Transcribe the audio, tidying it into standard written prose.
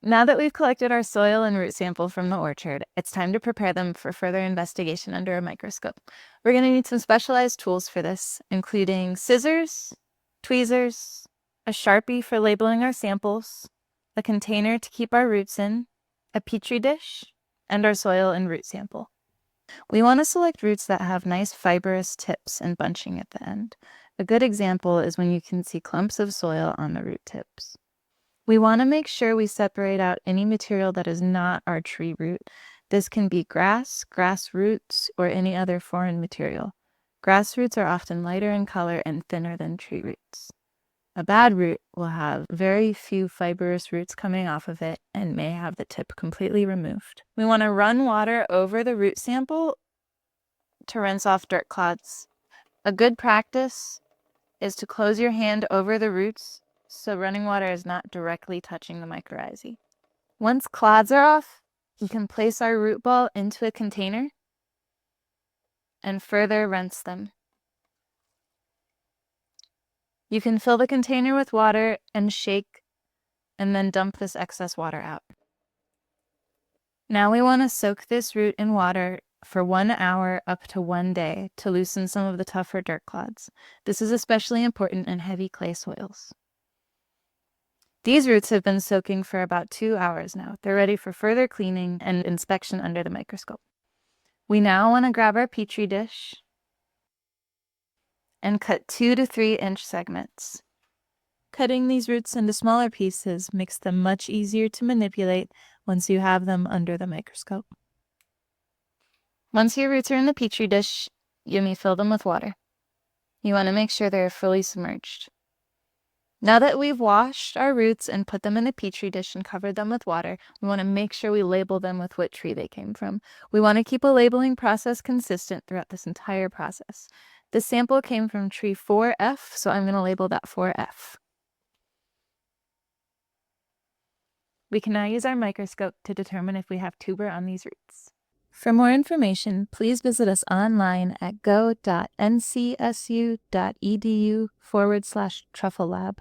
Now that we've collected our soil and root sample from the orchard, it's time to prepare them for further investigation under a microscope. We're going to need some specialized tools for this, including scissors, tweezers, a Sharpie for labeling our samples, a container to keep our roots in, a petri dish, and our soil and root sample. We want to select roots that have nice fibrous tips and bunching at the end. A good example is when you can see clumps of soil on the root tips. We want to make sure we separate out any material that is not our tree root. This can be grass, grass roots, or any other foreign material. Grass roots are often lighter in color and thinner than tree roots. A bad root will have very few fibrous roots coming off of it and may have the tip completely removed. We want to run water over the root sample to rinse off dirt clods. A good practice is to close your hand over the roots so running water is not directly touching the mycorrhizae. Once clods are off, we can place our root ball into a container and further rinse them. You can fill the container with water and shake, and then dump this excess water out. Now we want to soak this root in water for 1 hour up to 1 day to loosen some of the tougher dirt clods. This is especially important in heavy clay soils. These roots have been soaking for about 2 hours now. They're ready for further cleaning and inspection under the microscope. We now want to grab our petri dish and cut 2 to 3 inch segments. Cutting these roots into smaller pieces makes them much easier to manipulate once you have them under the microscope. Once your roots are in the petri dish, you may fill them with water. You want to make sure they're fully submerged. Now that we've washed our roots and put them in a petri dish and covered them with water, we want to make sure we label them with what tree they came from. We want to keep a labeling process consistent throughout this entire process. This sample came from tree 4F, so I'm going to label that 4F. We can now use our microscope to determine if we have tuber on these roots. For more information, please visit us online at go.ncsu.edu/Truffle Lab.